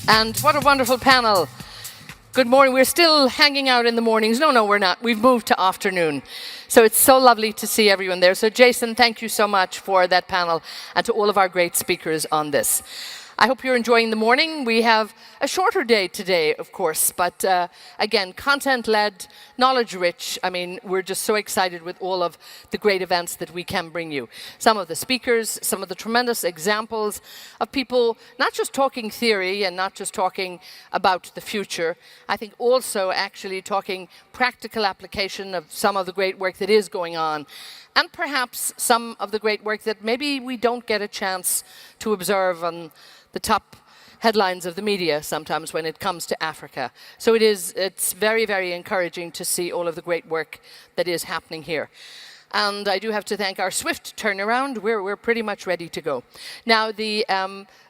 And what a wonderful panel. Good morning. We're still hanging out in the mornings. No, we're not. We've moved to afternoon. So it's so lovely to see everyone there. So Jason, thank you so much for that panel and to all of our great speakers on this. I hope you're enjoying the morning. We have a shorter day today, of course, but again, content-led, knowledge-rich. I mean, we're just so excited with all of the great events that we can bring you. Some of the speakers, some of the tremendous examples of people not just talking theory and not just talking about the future, I think also actually talking practical application of some of the great work that is going on, and perhaps some of the great work that maybe we don't get a chance to observe on the top headlines of the media sometimes when it comes to Africa. So it's very, very encouraging to see all of the great work that is happening here. And I do have to thank our swift turnaround. We're pretty much ready to go. Now, the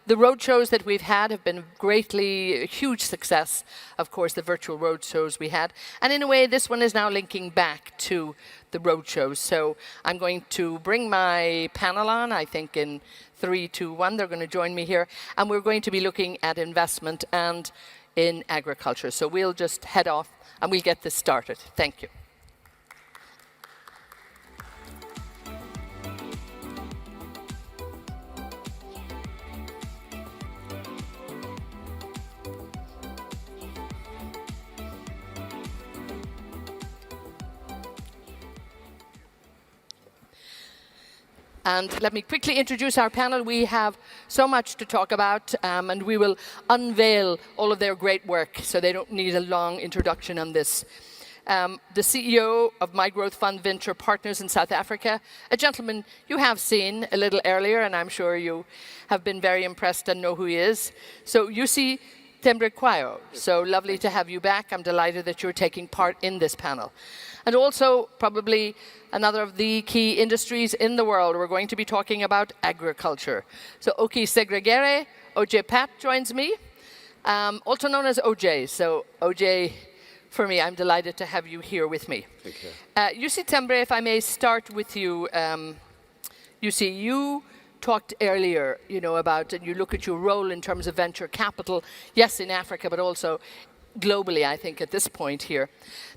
road shows that we've had have been a huge success. Of course, the virtual road shows we had. And in a way, this one is now linking back to the road shows. So I'm going to bring my panel on, I think in 3, 2, 1. They're going to join me here. And we're going to be looking at investment and in agriculture. So we'll just head off and we'll get this started. Thank you. And let me quickly introduce our panel. We have so much to talk about, and we will unveil all of their great work, so they don't need a long introduction on this. The CEO of My Growth Fund Venture Partners in South Africa, a gentleman you have seen a little earlier, and I'm sure you have been very impressed and know who he is. So Vusi, Thembekwayo. So lovely to have you back. I'm delighted that you're taking part in this panel. And also, probably another of the key industries in the world, we're going to be talking about agriculture. So Oki Segregere, OJ Pat joins me, also known as OJ. So OJ, for me, I'm delighted to have you here with me. Thank you. Vusi Thembre, if I may start with you. Vusi, you talked earlier, about, and you look at your role in terms of venture capital, yes, in Africa, but also globally, I think, at this point here.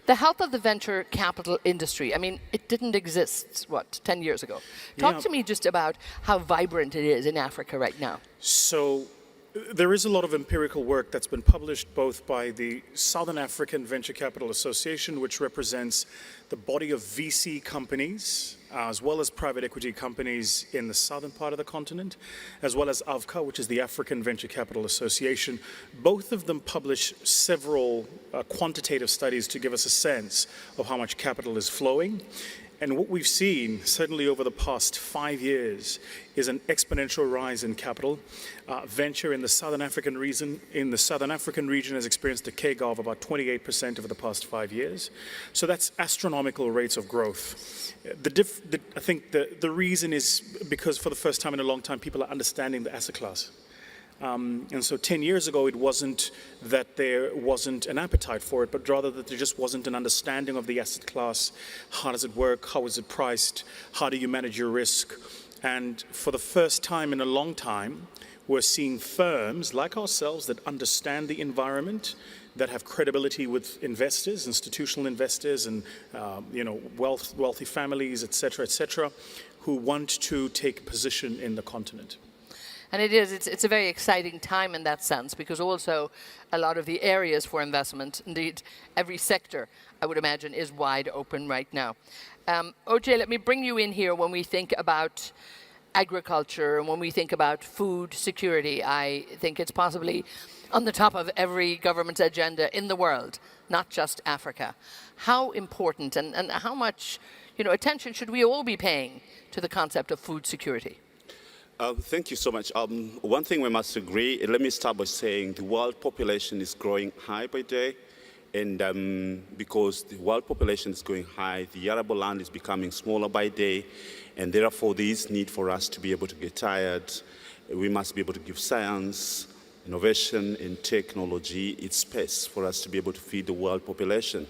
The health of the venture capital industry, I mean, it didn't exist, 10 years ago? Talk to me just about how vibrant it is in Africa right now. So there is a lot of empirical work that's been published both by the Southern African Venture Capital Association, which represents the body of VC companies, as well as private equity companies in the southern part of the continent, as well as VUKA, which is the African Venture Capital Association. Both of them publish several quantitative studies to give us a sense of how much capital is flowing. And what we've seen, certainly over the past 5 years, is an exponential rise in capital. Venture in the Southern African region has experienced a CAGR of about 28% over the past 5 years. So that's astronomical rates of growth. I think the reason is because for the first time in a long time, people are understanding the asset class. And so 10 years ago, it wasn't that there wasn't an appetite for it, but rather that there just wasn't an understanding of the asset class. How does it work? How is it priced? How do you manage your risk? And for the first time in a long time, we're seeing firms like ourselves that understand the environment, that have credibility with investors, institutional investors, and wealthy families, et cetera, who want to take a position in the continent. And it's a very exciting time in that sense, because also a lot of the areas for investment, indeed every sector, I would imagine, is wide open right now. OJ, let me bring you in here when we think about agriculture and when we think about food security. I think it's possibly on the top of every government's agenda in the world, not just Africa. How important and how much attention should we all be paying to the concept of food security? Thank you so much. One thing we must agree, let me start by saying the world population is growing high by day. And because the world population is going high, the arable land is becoming smaller by day. And therefore, there is need for us to be able to get tired. We must be able to give science, innovation, and technology its space for us to be able to feed the world population.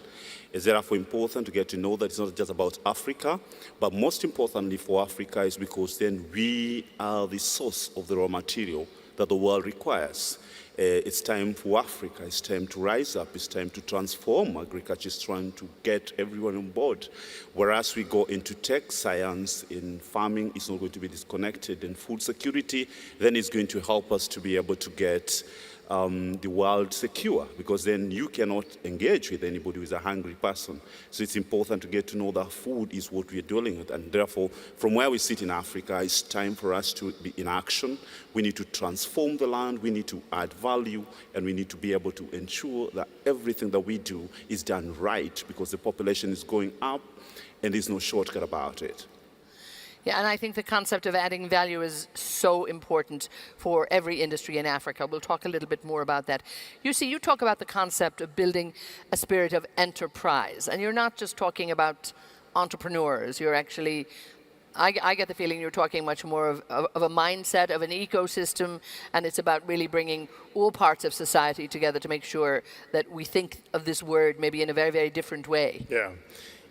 It's therefore important to get to know that it's not just about Africa, but most importantly for Africa is because then we are the source of the raw material that the world requires. It's time for Africa. It's time to rise up. It's time to transform agriculture. It's trying to get everyone on board. Whereas we go into tech, science, in farming, it's not going to be disconnected. And food security, then it's going to help us to be able to get the world secure, because then you cannot engage with anybody who is a hungry person. So it's important to get to know that food is what we're dealing with. And therefore, from where we sit in Africa, it's time for us to be in action. We need to transform the land, we need to add value, and we need to be able to ensure that everything that we do is done right, because the population is going up and there's no shortcut about it. Yeah, and I think the concept of adding value is so important for every industry in Africa. We'll talk a little bit more about that. You see, you talk about the concept of building a spirit of enterprise, and you're not just talking about entrepreneurs. You're actually, I get the feeling you're talking much more of a mindset, of an ecosystem, and it's about really bringing all parts of society together to make sure that we think of this word maybe in a very, very different way. Yeah.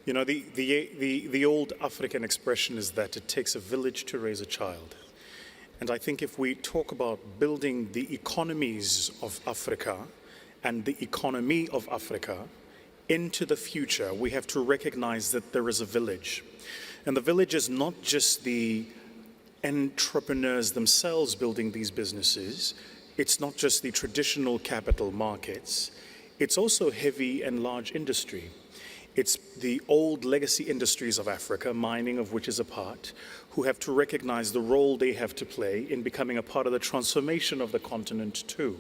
You know, the old African expression is that it takes a village to raise a child. And I think if we talk about building the economies of Africa and the economy of Africa into the future, we have to recognize that there is a village. And the village is not just the entrepreneurs themselves building these businesses. It's not just the traditional capital markets. It's also heavy and large industry. It's the old legacy industries of Africa, mining of which is a part, who have to recognize the role they have to play in becoming a part of the transformation of the continent too.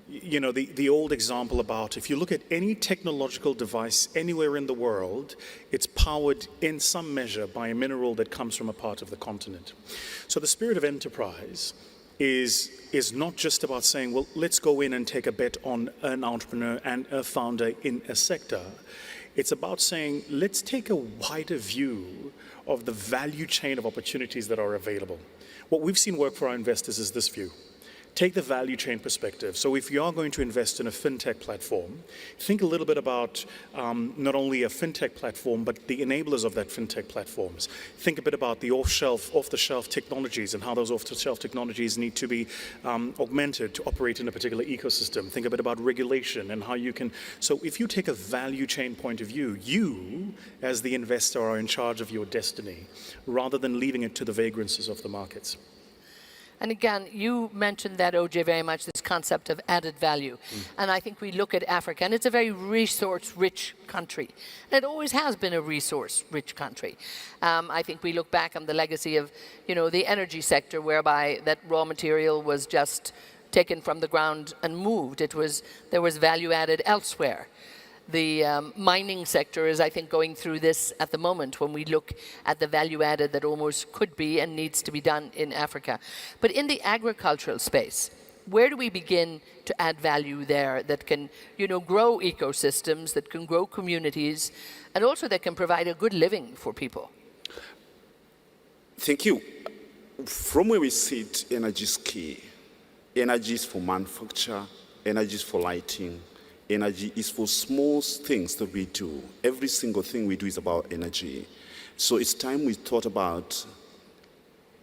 You know, the old example about if you look at any technological device anywhere in the world, it's powered in some measure by a mineral that comes from a part of the continent. So the spirit of enterprise is not just about saying, well, let's go in and take a bet on an entrepreneur and a founder in a sector. It's about saying, let's take a wider view of the value chain of opportunities that are available. What we've seen work for our investors is this view. Take the value chain perspective. So if you are going to invest in a fintech platform, think a little bit about not only a fintech platform, but the enablers of that fintech platforms. Think a bit about the off-the-shelf technologies and how those off-the-shelf technologies need to be augmented to operate in a particular ecosystem. Think a bit about regulation and how you can. So if you take a value chain point of view, you, as the investor, are in charge of your destiny, rather than leaving it to the vagrancies of the markets. And again, you mentioned that, OJ, very much, this concept of added value. And I think we look at Africa, and it's a very resource-rich country. And it always has been a resource-rich country. I think we look back on the legacy of, you know, the energy sector, whereby that raw material was just taken from the ground and moved. There was value added elsewhere. The mining sector is, I think, going through this at the moment when we look at the value added that almost could be and needs to be done in Africa. But in the agricultural space, where do we begin to add value there that can, you know, grow ecosystems, that can grow communities, and also that can provide a good living for people? Thank you. From where we sit, energy is key. Energy is for manufacture, energy is for lighting. Energy is for small things that we do. Every single thing we do is about energy. So it's time we thought about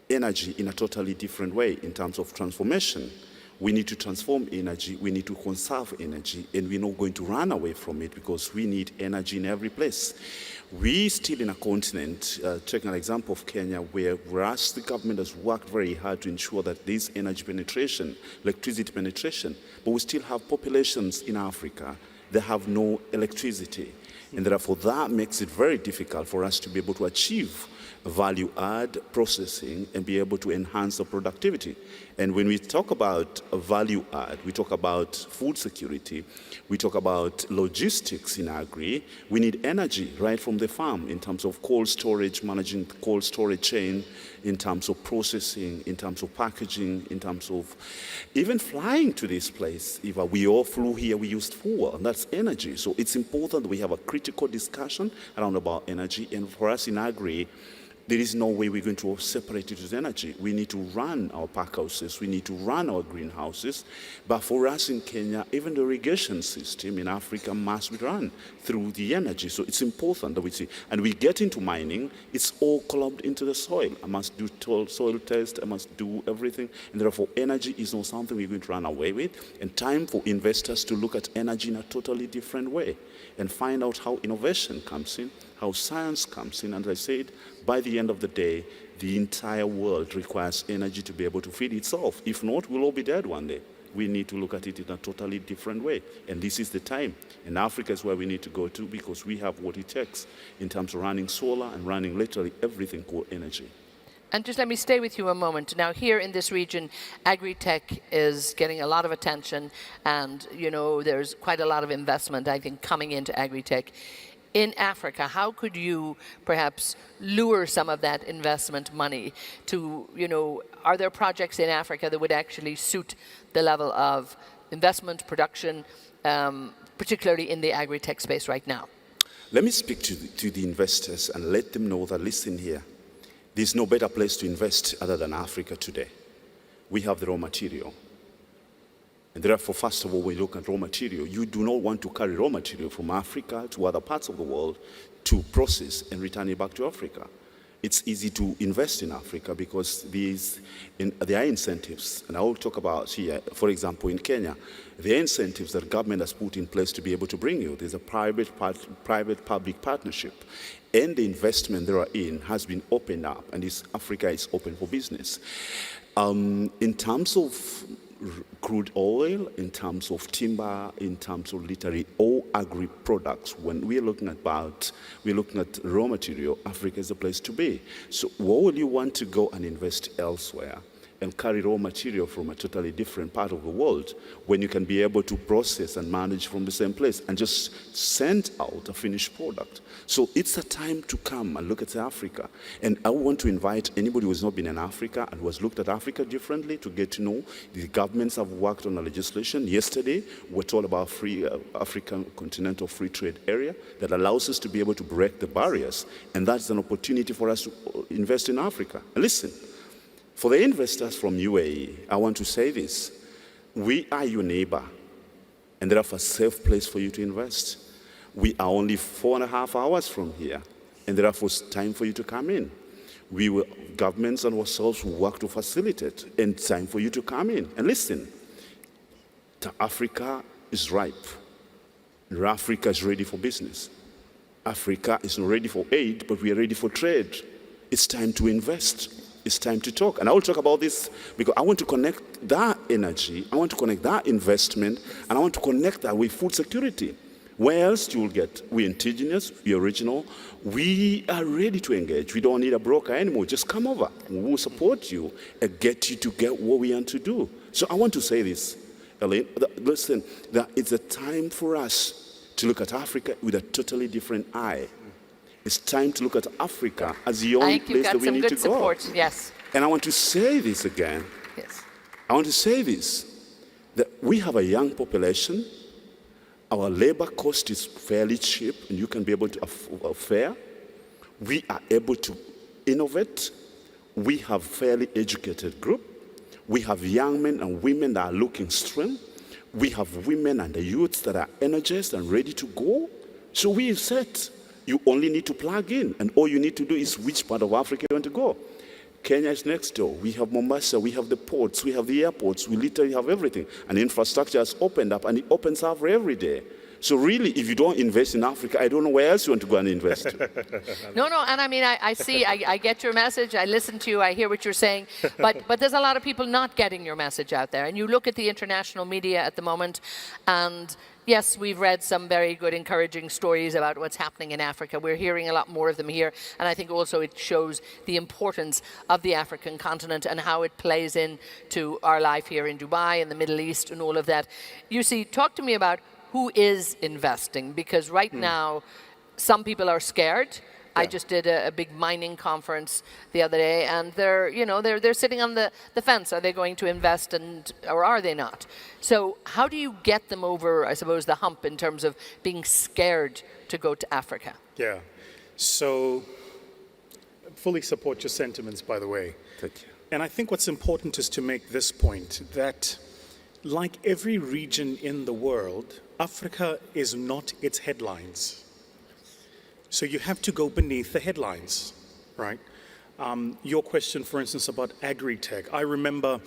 energy in a totally different way in terms of transformation. We need to transform energy, we need to conserve energy, and we're not going to run away from it because we need energy in every place. We still in a continent, taking an example of Kenya, whereas the government has worked very hard to ensure that there's energy penetration, electricity penetration, but we still have populations in Africa that have no electricity. And therefore that makes it very difficult for us to be able to achieve value add processing and be able to enhance the productivity. And when we talk about value add, we talk about food security, we talk about logistics in agri, we need energy right from the farm in terms of cold storage, managing the cold storage chain, in terms of processing, in terms of packaging, in terms of even flying to this place. If we all flew here, we used fuel, and that's energy. So it's important that we have a critical discussion around about energy. And for us in agri, There is no way we're going to separate it with energy. We need to run our packhouses, we need to run our greenhouses. But for us in Kenya, even the irrigation system in Africa must be run through the energy. So it's important that we see. And we get into mining, it's all clumped into the soil. I must do soil test, I must do everything. And therefore, energy is not something we're going to run away with. And time for investors to look at energy in a totally different way and find out how innovation comes in, how science comes in. And as I said, by the end of the day, the entire world requires energy to be able to feed itself. If not, we'll all be dead one day. We need to look at it in a totally different way. And this is the time. And Africa is where we need to go to, because we have what it takes in terms of running solar and running literally everything called energy. And just let me stay with you a moment. Now, here in this region, Agritech is getting a lot of attention, and there's quite a lot of investment, I think, coming into Agritech. In Africa, how could you perhaps lure some of that investment money to, are there projects in Africa that would actually suit the level of investment, production, particularly in the Agritech space right now? Let me speak to the investors and let them know that, listen here, there's no better place to invest other than Africa today. We have the raw material. And therefore, first of all, when you look at raw material, you do not want to carry raw material from Africa to other parts of the world to process and return it back to Africa. It's easy to invest in Africa because there are incentives. And I will talk about here, for example, in Kenya, the incentives that government has put in place to be able to bring you. There's a private-public partnership. And the investment they are in has been opened up, and Africa is open for business. In terms of crude oil, in terms of timber, in terms of literally all agri products, when we're looking at raw material, Africa is the place to be. So why would you want to go and invest elsewhere and carry raw material from a totally different part of the world when you can be able to process and manage from the same place and just send out a finished product? So it's a time to come and look at Africa. And I want to invite anybody who has not been in Africa and who has looked at Africa differently to get to know. The governments have worked on a legislation. Yesterday, we're told about free African continental free trade area that allows us to be able to break the barriers. And that's an opportunity for us to invest in Africa. And listen, for the investors from UAE, I want to say this. We are your neighbor, and therefore a safe place for you to invest. We are only 4.5 hours from here, and therefore it's time for you to come in. Governments and ourselves work to facilitate, and it's time for you to come in. And listen, Africa is ripe. Africa is ready for business. Africa is not ready for aid, but we are ready for trade. It's time to invest. It's time to talk. And I will talk about this because I want to connect that energy, I want to connect that investment, and I want to connect that with food security. Where else you will get? We're indigenous, we're original, we are ready to engage. We don't need a broker anymore. Just come over. We will support you and get you to get what we want to do. So I want to say this, Elaine, listen, that it's a time for us to look at Africa with a totally different eye. It's time to look at Africa as the only place that we need to go. Yes. And I want to say this again. Yes. I want to say this, that we have a young population. Our labor cost is fairly cheap, and you can be able to afford. We are able to innovate. We have fairly educated group. We have young men and women that are looking strong. We have women and the youths that are energized and ready to go. So we have said, you only need to plug in, and all you need to do is which part of Africa you want to go. Kenya is next door. We have Mombasa, we have the ports, we have the airports, we literally have everything. And infrastructure has opened up, and it opens up every day. So really, if you don't invest in Africa, I don't know where else you want to go and invest. No, and I mean, I see, I get your message, I listen to you, I hear what you're saying, but there's a lot of people not getting your message out there. And you look at the international media at the moment, and yes, we've read some very good, encouraging stories about what's happening in Africa. We're hearing a lot more of them here, and I think also it shows the importance of the African continent and how it plays into our life here in Dubai and the Middle East and all of that. You see, talk to me about who is investing, because right now, some people are scared. Yeah. I just did a big mining conference the other day, and they're sitting on the fence. Are they going to invest, or are they not? So how do you get them over, I suppose, the hump in terms of being scared to go to Africa? Yeah. So fully support your sentiments, by the way. Thank you. And I think what's important is to make this point, that like every region in the world, Africa is not its headlines. So you have to go beneath the headlines, right? Your question, for instance, about Agritech. I remember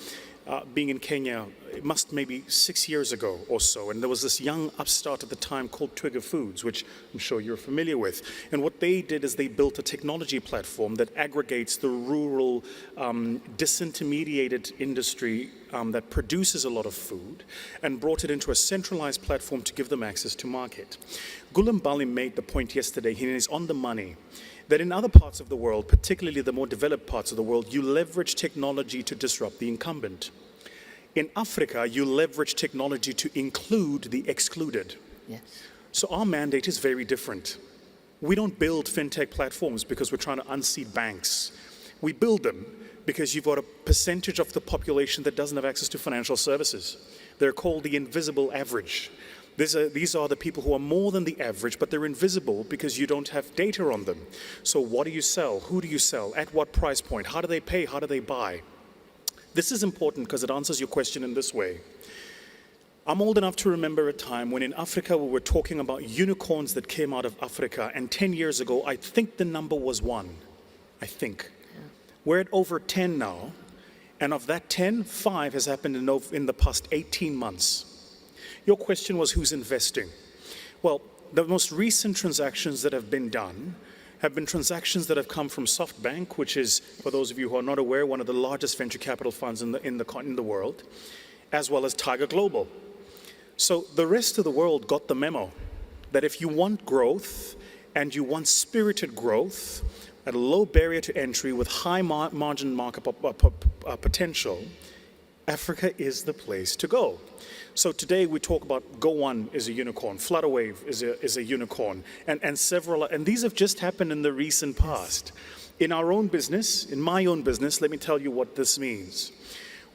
being in Kenya, it must maybe 6 years ago or so, and there was this young upstart at the time called Twiga Foods, which I'm sure you're familiar with. And what they did is they built a technology platform that aggregates the rural, disintermediated industry that produces a lot of food and brought it into a centralized platform to give them access to market. Gulam Bali made the point yesterday, he is on the money, that in other parts of the world, particularly the more developed parts of the world, you leverage technology to disrupt the incumbent. In Africa, you leverage technology to include the excluded. Yes. So our mandate is very different. We don't build fintech platforms because we're trying to unseat banks. We build them because you've got a percentage of the population that doesn't have access to financial services. They're called the invisible average. These are the people who are more than the average, but they're invisible because you don't have data on them. So what do you sell? Who do you sell? At what price point? How do they pay? How do they buy? This is important because it answers your question in this way. I'm old enough to remember a time when in Africa we were talking about unicorns that came out of Africa, and 10 years ago, I think the number was 1. I think. Yeah. We're at over 10 now, and of that 10, 5 has happened in the past 18 months. Your question was who's investing? Well, the most recent transactions that have been done have been transactions that have come from SoftBank, which is, for those of you who are not aware, one of the largest venture capital funds in the world, as well as Tiger Global. So the rest of the world got the memo that if you want growth and you want spirited growth at a low barrier to entry with high margin market potential, Africa is the place to go. So today we talk about Go One is a unicorn, Flutterwave is a unicorn, and several, and these have just happened in the recent past. In our own business, in my own business, let me tell you what this means.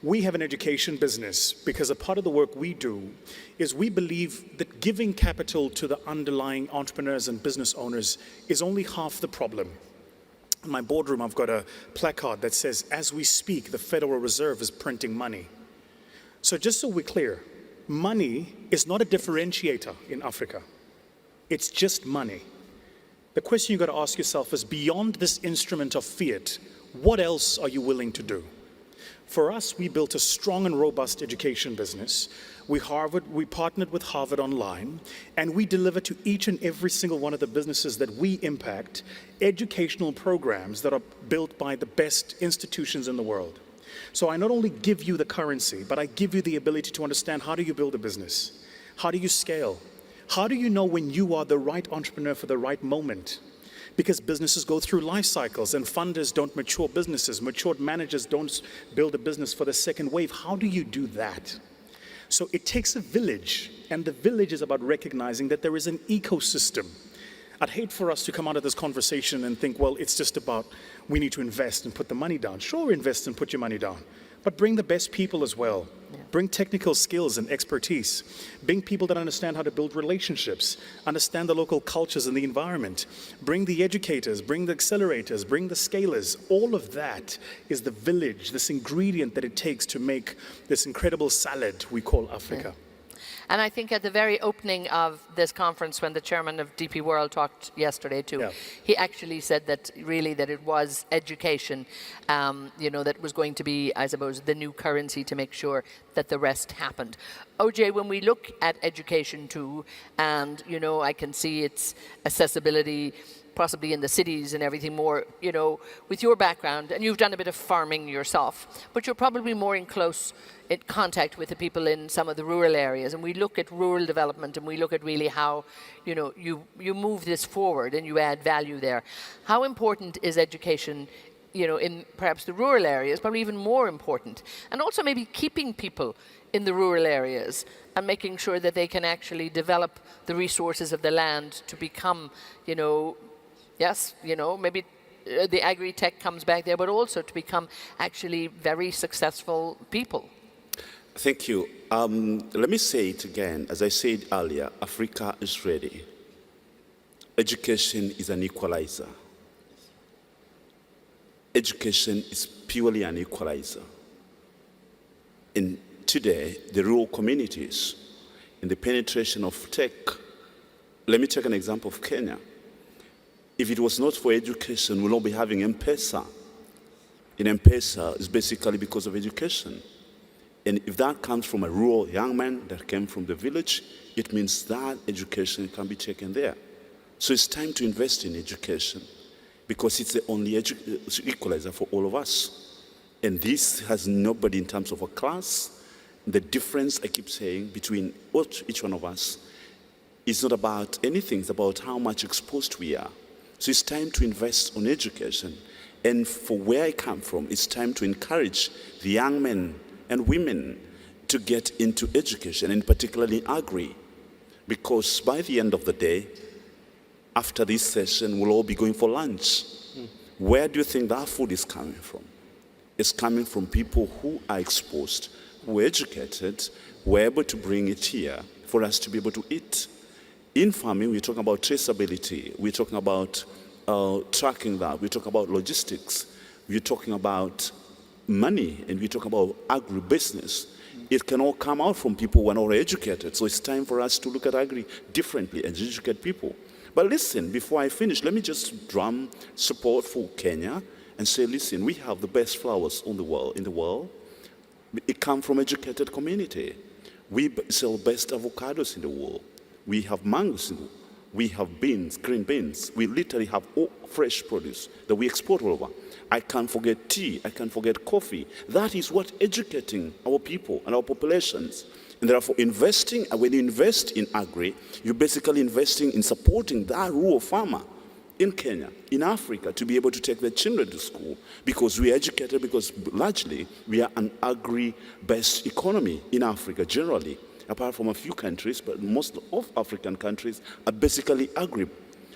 We have an education business because a part of the work we do is we believe that giving capital to the underlying entrepreneurs and business owners is only half the problem. In my boardroom, I've got a placard that says, as we speak, the Federal Reserve is printing money. So just so we're clear, money is not a differentiator in Africa. It's just money. The question you've got to ask yourself is, beyond this instrument of fiat, what else are you willing to do? For us, we built a strong and robust education business. We partnered with Harvard Online, and we deliver to each and every single one of the businesses that we impact educational programs that are built by the best institutions in the world. So I not only give you the currency, but I give you the ability to understand how do you build a business? How do you scale? How do you know when you are the right entrepreneur for the right moment? Because businesses go through life cycles and funders don't mature businesses. Matured managers don't build a business for the second wave. How do you do that? So it takes a village, and the village is about recognizing that there is an ecosystem. I'd hate for us to come out of this conversation and think, well, it's just about we need to invest and put the money down. Sure, invest and put your money down, but bring the best people as well. Yeah. Bring technical skills and expertise. Bring people that understand how to build relationships, understand the local cultures and the environment. Bring the educators, bring the accelerators, bring the scalers. All of that is the village, this ingredient that it takes to make this incredible salad we call Africa. Yeah. And I think at the very opening of this conference, when the chairman of DP World talked yesterday too, he actually said that really that it was education, that was going to be, I suppose, the new currency to make sure that the rest happened. OJ, when we look at education too, and, I can see its accessibility possibly in the cities and everything more, with your background, and you've done a bit of farming yourself, but you're probably more in contact with the people in some of the rural areas, and we look at rural development and we look at really how, you move this forward and you add value there. How important is education, in perhaps the rural areas, probably even more important, and also maybe keeping people in the rural areas and making sure that they can actually develop the resources of the land to become, maybe the Agritech comes back there, but also to become actually very successful people. Thank you. Let me say it again. As I said earlier, Africa is ready. Education is an equalizer. education is purely an equalizer. And today, the rural communities, in the penetration of tech, let me take an example of Kenya. If it was not for education, we'll not be having M-Pesa. And M-Pesa is basically because of education. And if that comes from a rural young man that came from the village, it means that education can be taken there. So it's time to invest in education because it's the only equalizer for all of us. And this has nobody in terms of a class. The difference, I keep saying, between each one of us is not about anything. It's about how much exposed we are. So it's time to invest on education. And for where I come from, it's time to encourage the young men and women to get into education, and particularly agri. Because by the end of the day, after this session, we'll all be going for lunch. Where do you think that food is coming from? It's coming from people who are exposed, who are educated, who are able to bring it here for us to be able to eat. In farming, we're talking about traceability. We're talking about tracking that. We're talking about logistics. We're talking about money, and we talk about agribusiness. It can all come out from people who are not educated. So it's time for us to look at agri differently and educate people. But listen, before I finish, let me just drum support for Kenya and say, listen, we have the best flowers in the world. It comes from educated community. We sell best avocados in the world. We have mangoes in the world. We have beans, green beans. We literally have all fresh produce that we export all over. I can't forget tea. I can't forget coffee. That is what educating our people and our populations. And therefore, investing, and when you invest in agri, you're basically investing in supporting that rural farmer in Kenya, in Africa, to be able to take their children to school. Because we are educated, because largely we are an agri-based economy in Africa generally. Apart from a few countries, but most of African countries are basically agri.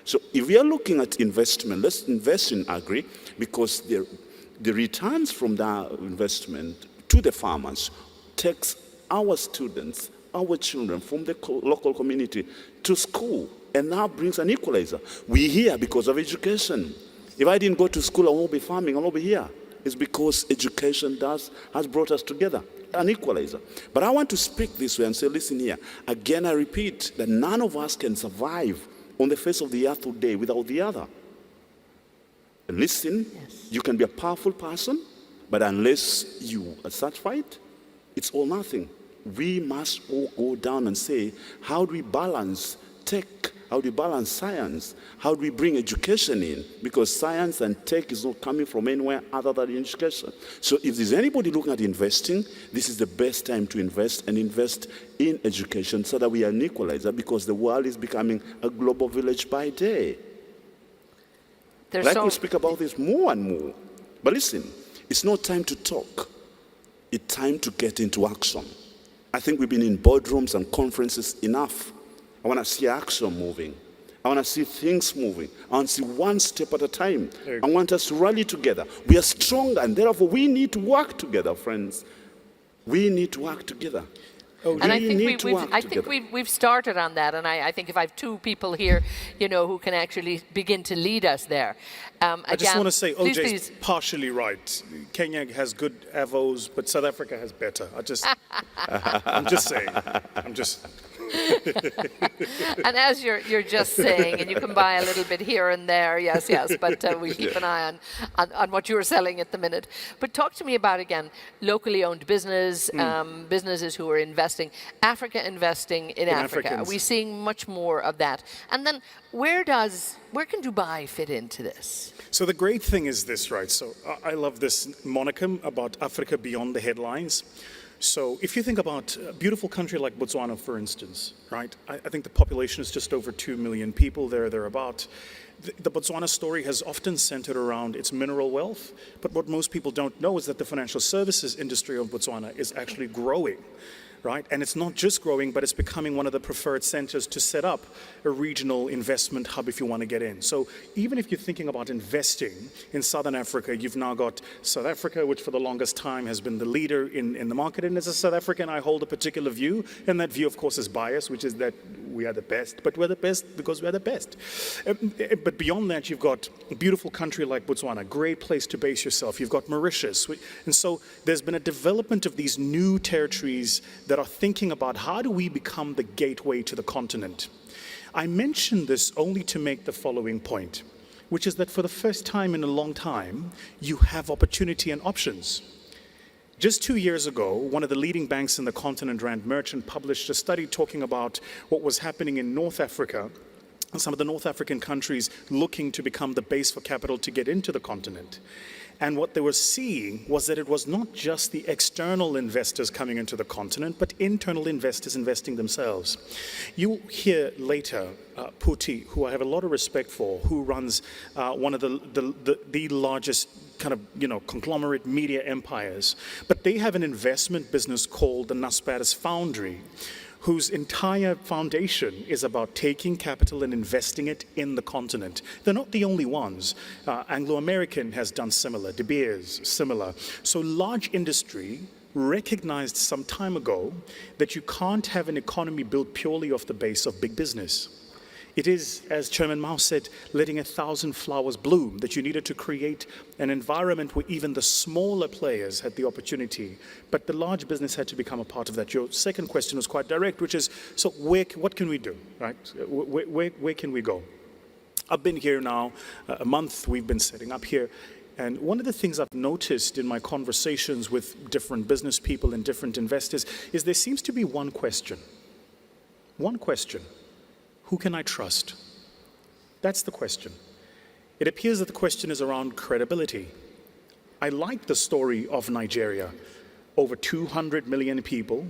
So if we are looking at investment, let's invest in agri, because the returns from that investment to the farmers takes our students, our children from the local community to school, and now brings an equalizer. We're here because of education. If I didn't go to school, I won't be farming, I won't be here. It's because education has brought us together. An equalizer. But I want to speak this way and say, listen here. Again, I repeat that none of us can survive on the face of the earth today without the other. And listen, yes. You can be a powerful person, but unless you are satisfied, it's all nothing. We must all go down and say, how do we balance tech? How do we balance science? How do we bring education in? Because science and tech is not coming from anywhere other than education. So if there's anybody looking at investing, this is the best time to invest, and invest in education so that we are an equalizer, because the world is becoming a global village by day. I could speak about this more and more. But listen, it's not time to talk. It's time to get into action. I think we've been in boardrooms and conferences enough. I want to see action moving. I want to see things moving. I want to see one step at a time. I want us to rally together. We are stronger, and therefore we need to work together, friends. We need to work together. And I think we've started on that, and I think if I have two people here, who can actually begin to lead us there. I just want to say, OJ's partially right. Kenya has good avos, but South Africa has better. I'm just saying. And as you're just saying, and you can buy a little bit here and there, yes, but we keep an eye on what you're selling at the minute. But talk to me about, again, locally owned business, businesses who are investing, Africa investing in Africa. Africans. Are we seeing much more of that? And then where can Dubai fit into this? So the great thing is this, right? So I love this monicum about Africa beyond the headlines. So if you think about a beautiful country like Botswana, for instance, right? I think the population is just over 2 million people thereabout. The Botswana story has often centered around its mineral wealth, but what most people don't know is that the financial services industry of Botswana is actually growing. right? And it's not just growing, but it's becoming one of the preferred centers to set up a regional investment hub if you want to get in. So even if you're thinking about investing in Southern Africa, you've now got South Africa, which for the longest time has been the leader in the market. And as a South African, I hold a particular view, and that view, of course, is biased, which is that we are the best, but we're the best because we're the best. But beyond that, you've got a beautiful country like Botswana, great place to base yourself. You've got Mauritius. And so there's been a development of these new territories that are thinking about how do we become the gateway to the continent. I mention this only to make the following point, which is that for the first time in a long time, you have opportunity and options. Just 2 years ago, one of the leading banks in the continent, Rand Merchant, published a study talking about what was happening in North Africa, and some of the North African countries looking to become the base for capital to get into the continent. And what they were seeing was that it was not just the external investors coming into the continent, but internal investors investing themselves. You'll hear later Puti, who I have a lot of respect for, who runs one of the largest kind of, conglomerate media empires. But they have an investment business called the Naspers Foundry, whose entire foundation is about taking capital and investing it in the continent. They're not the only ones. Anglo-American has done similar, De Beers, similar. So large industry recognized some time ago that you can't have an economy built purely off the base of big business. It is, as Chairman Mao said, letting 1,000 flowers bloom, that you needed to create an environment where even the smaller players had the opportunity, but the large business had to become a part of that. Your second question was quite direct, which is, so what can we do, right? Where can we go? I've been here now a month, we've been setting up here, and one of the things I've noticed in my conversations with different business people and different investors is there seems to be one question. One question. Who can I trust? That's the question. It appears that the question is around credibility. I like the story of Nigeria. Over 200 million people,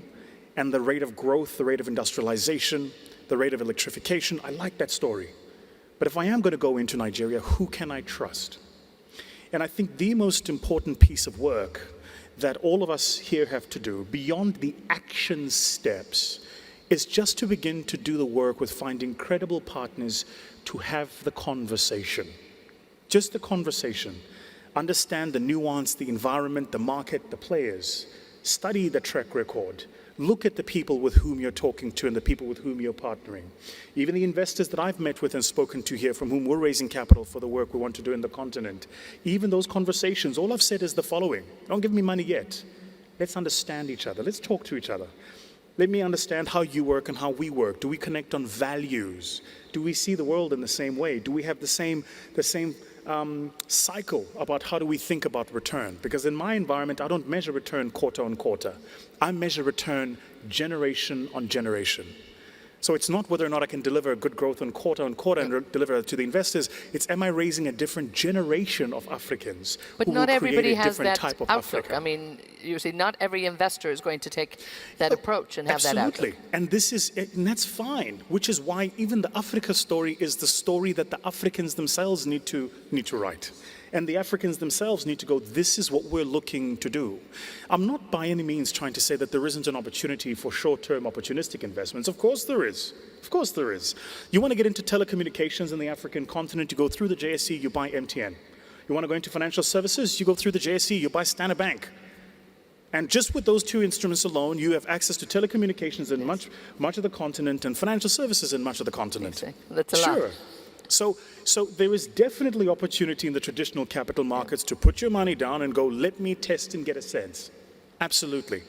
and the rate of growth, the rate of industrialization, the rate of electrification. I like that story. But if I am going to go into Nigeria, who can I trust? And I think the most important piece of work that all of us here have to do, beyond the action steps, is just to begin to do the work with finding credible partners to have the conversation. Just the conversation. Understand the nuance, the environment, the market, the players. Study the track record. Look at the people with whom you're talking to and the people with whom you're partnering. Even the investors that I've met with and spoken to here, from whom we're raising capital for the work we want to do in the continent, even those conversations, all I've said is the following. Don't give me money yet. Let's understand each other. Let's talk to each other. Let me understand how you work and how we work. Do we connect on values? Do we see the world in the same way? Do we have the same cycle about how do we think about return? Because in my environment, I don't measure return quarter on quarter. I measure return generation on generation. So it's not whether or not I can deliver good growth on quarter and deliver to the investors. It's, am I raising a different generation of Africans but who not will everybody create a has different that type of outlook. Africa? I mean, you see, not every investor is going to take that approach and have that outlook. Absolutely. And that's fine, which is why even the Africa story is the story that the Africans themselves need to write. And the Africans themselves need to go, this is what we're looking to do. I'm not by any means trying to say that there isn't an opportunity for short-term opportunistic investments. Of course there is. Of course there is. You want to get into telecommunications in the African continent, you go through the JSE, you buy MTN. You want to go into financial services, you go through the JSE, you buy Standard Bank. And just with those two instruments alone, you have access to telecommunications in much of the continent and financial services in much of the continent. That's a lot. Sure. So there is definitely opportunity in the traditional capital markets to put your money down and go, let me test and get a sense. Absolutely.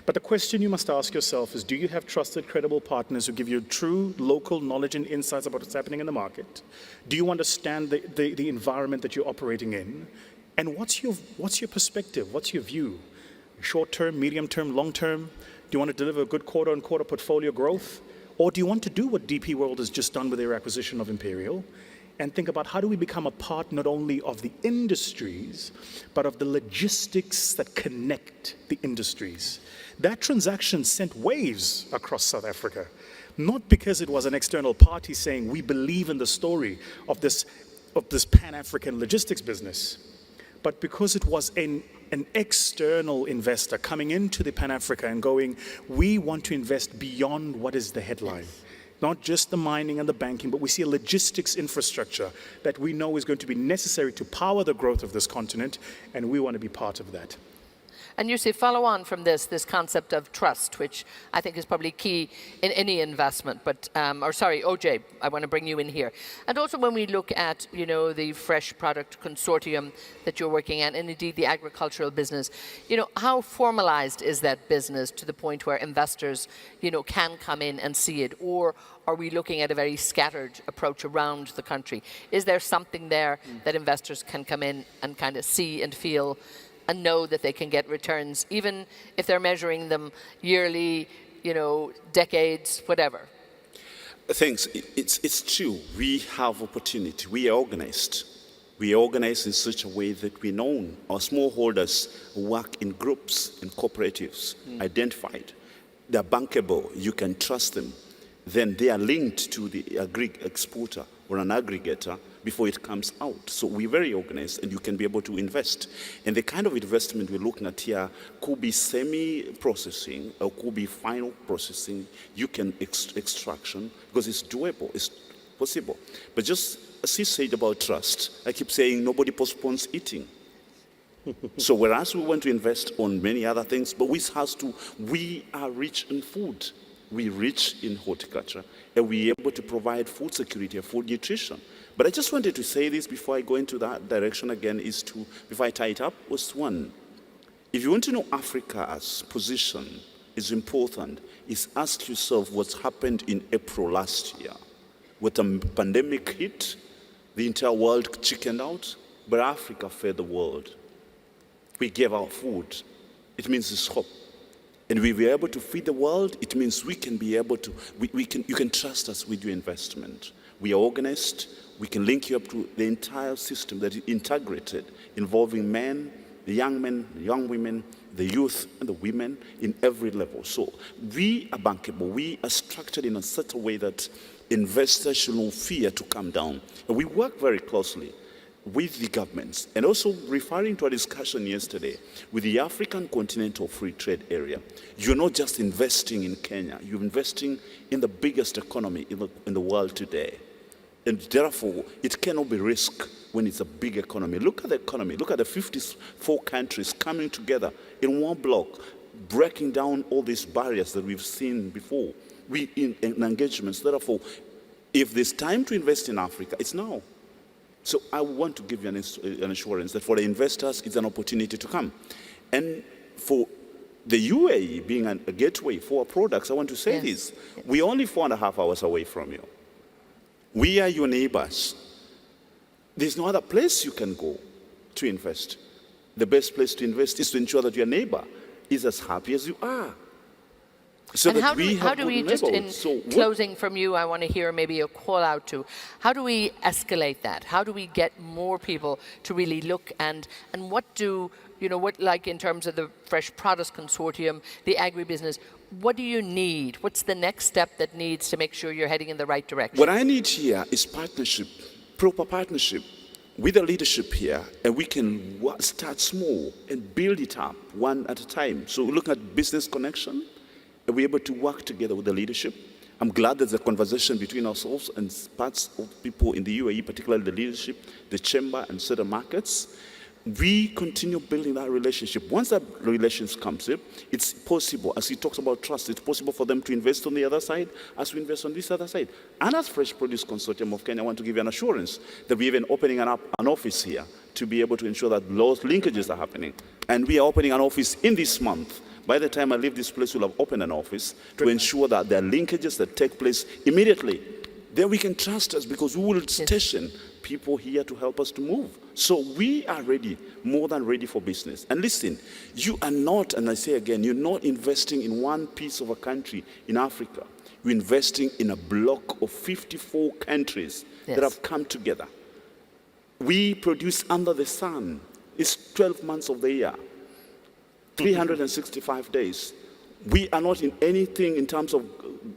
But the question you must ask yourself is, do you have trusted, credible partners who give you true local knowledge and insights about what's happening in the market? Do you understand the environment that you're operating in? And what's your perspective? What's your view? Short term, medium term, long term? Do you want to deliver good quarter-on-quarter portfolio growth? Or do you want to do what DP World has just done with their acquisition of Imperial and think about how do we become a part not only of the industries, but of the logistics that connect the industries? That transaction sent waves across South Africa, not because it was an external party saying we believe in the story of this Pan-African logistics business, but because it was an external investor coming into the Pan-Africa and going, we want to invest beyond what is the headline. Not just the mining and the banking, but we see a logistics infrastructure that we know is going to be necessary to power the growth of this continent, and we want to be part of that. And you say follow on from this concept of trust, which I think is probably key in any investment. But, OJ, I want to bring you in here. And also when we look at, the fresh product consortium that you're working at, and indeed the agricultural business, how formalized is that business to the point where investors, can come in and see it? Or are we looking at a very scattered approach around the country? Is there something there that investors can come in and kind of see and feel and know that they can get returns, even if they're measuring them yearly, decades, whatever? Thanks. It's true. We have opportunity. We are organized. We are organized in such a way that we know our smallholders work in groups, in cooperatives, identified. They're bankable. You can trust them. Then they are linked to the exporter or an aggregator before it comes out. So we're very organized, and you can be able to invest. And the kind of investment we're looking at here could be semi-processing or could be final processing. You can extraction, because it's doable, it's possible. But just as he said about trust, I keep saying nobody postpones eating. So whereas we want to invest on many other things, but we are rich in food. We're rich in horticulture, and we're able to provide food security and food nutrition. But I just wanted to say this before I go into that direction again, before I tie it up, was one. If you want to know Africa's position is important, is ask yourself what's happened in April last year. When the pandemic hit, the entire world chickened out, but Africa fed the world. We gave out food. It means there's hope. And we were able to feed the world. It means we can be able to, you can trust us with your investment. We are organized. We can link you up to the entire system that is integrated, involving men, the young women, the youth, and the women in every level. So we are bankable. We are structured in such a way that investors should not fear to come down. And we work very closely with the governments, and also referring to a discussion yesterday with the African Continental Free Trade Area. You're not just investing in Kenya, you're investing in the biggest economy in the world today. And therefore, it cannot be risk when it's a big economy. Look at the economy, look at the 54 countries coming together in one block, breaking down all these barriers that we've seen before. In engagements, therefore, if there's time to invest in Africa, it's now. So I want to give you an assurance that for the investors, it's an opportunity to come. And for the UAE being a gateway for our products, I want to say this. We're only 4.5 hours away from you. We are your neighbors. There's no other place you can go to invest. The best place to invest is to ensure that your neighbor is as happy as you are. So and how do we just in closing from you, I want to hear maybe a call out to, how do we escalate that? How do we get more people to really look and what do, like in terms of the Fresh Produce Consortium, the agribusiness, what do you need? What's the next step that needs to make sure you're heading in the right direction? What I need here is partnership, proper partnership with the leadership here, and we can start small and build it up one at a time. So look at business connection. We're able to work together with the leadership. I'm glad there's a conversation between ourselves and parts of people in the UAE, particularly the leadership, the chamber, and certain markets. We continue building that relationship. Once that relationship comes in, it's possible, as he talks about trust, it's possible for them to invest on the other side as we invest on this other side. And as Fresh Produce Consortium of Kenya, I want to give you an assurance that we're even opening an office here to be able to ensure that those linkages are happening. And we are opening an office in this month. By the time I leave this place, we'll have opened an office to ensure that there are linkages that take place immediately. Then we can trust us because we will station people here to help us to move. So we are ready, more than ready for business. And listen, you are not, and I say again, you're not investing in one piece of a country in Africa. You're investing in a block of 54 countries that have come together. We produce under the sun. It's 12 months of the year. 365 days. We are not in anything in terms of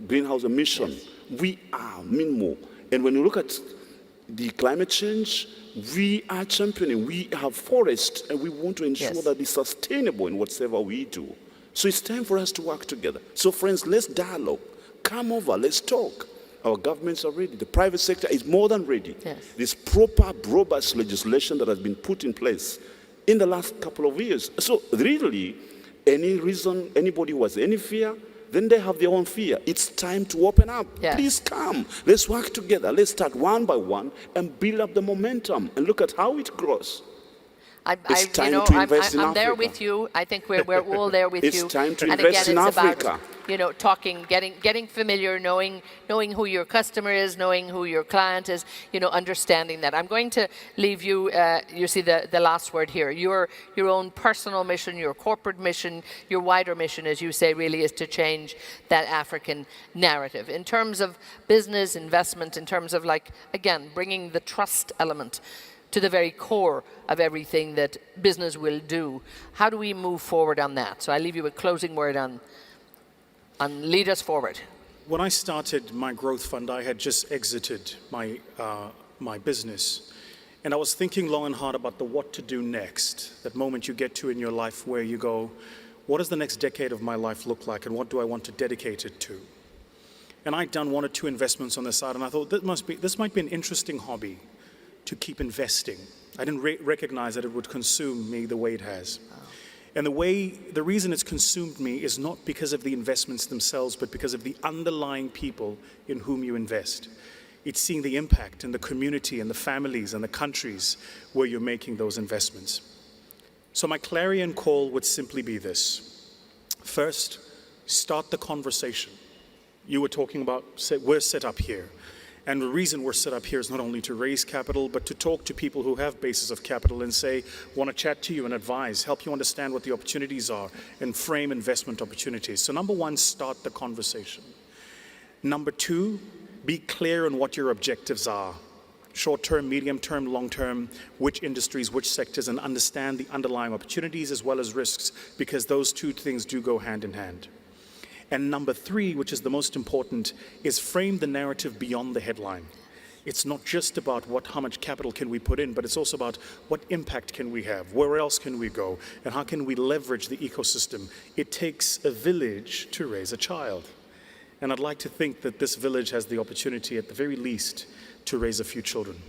greenhouse emission. We are minimal. And when you look at the climate change, we are championing. We have forests, and we want to ensure that it's sustainable in whatever we do. So it's time for us to work together. So friends, let's dialogue. Come over, let's talk. Our governments are ready. The private sector is more than ready. Yes. This proper, robust legislation that has been put in place in the last couple of years. So really, any reason, anybody who has any fear, then they have their own fear. It's time to open up. Yes. Please come. Let's work together. Let's start one by one and build up the momentum and look at how it grows. It's time to invest in I'm Africa. there with you. I think we're all there with you. It's time to and invest again, in it's Africa. About, talking, getting familiar, knowing who your customer is, knowing who your client is, understanding that. I'm going to leave you, you see the last word here, your own personal mission, your corporate mission, your wider mission, as you say, really is to change that African narrative. In terms of business, investment, in terms of again, bringing the trust element to the very core of everything that business will do. How do we move forward on that? So I leave you a closing word on lead us forward. When I started my growth fund, I had just exited my business. And I was thinking long and hard about the what to do next. That moment you get to in your life where you go, what does the next decade of my life look like, and what do I want to dedicate it to? And I'd done 1 or 2 investments on the side, and I thought this might be an interesting hobby to keep investing. I didn't recognize that it would consume me the way it has. Wow. And the reason it's consumed me is not because of the investments themselves, but because of the underlying people in whom you invest. It's seeing the impact in the community and the families and the countries where you're making those investments. So my clarion call would simply be this. First, start the conversation. You were talking about, we're set up here. And the reason we're set up here is not only to raise capital, but to talk to people who have bases of capital and say, want to chat to you and advise, help you understand what the opportunities are and frame investment opportunities. So number 1, start the conversation. Number 2, be clear on what your objectives are. Short-term, medium-term, long-term, which industries, which sectors, and understand the underlying opportunities as well as risks, because those 2 things do go hand in hand. And number 3, which is the most important, is frame the narrative beyond the headline. It's not just about how much capital can we put in, but it's also about what impact can we have, where else can we go, and how can we leverage the ecosystem. It takes a village to raise a child. And I'd like to think that this village has the opportunity, at the very least, to raise a few children.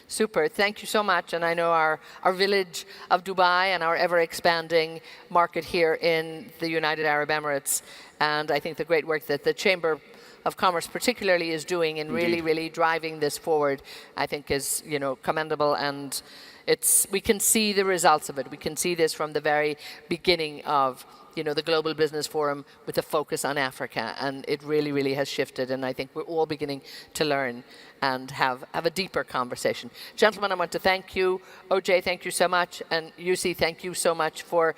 Super, thank you so much. And I know our village of Dubai and our ever-expanding market here in the United Arab Emirates, and I think the great work that the Chamber of Commerce particularly is doing in really driving this forward, I think is commendable, and we can see the results of it. We can see this from the very beginning of the Global Business Forum with a focus on Africa, and it really has shifted, and I think we're all beginning to learn and have a deeper conversation. Gentlemen, I want to thank you. OJ, thank you so much, and Vusi, thank you so much for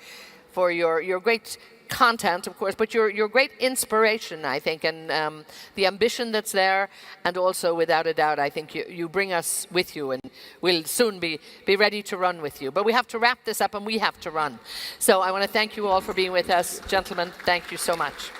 your great content, of course, but your great inspiration, I think, and the ambition that's there, and also, without a doubt, I think you bring us with you, and we'll soon be ready to run with you. But we have to wrap this up, and we have to run. So I want to thank you all for being with us. Gentlemen, thank you so much.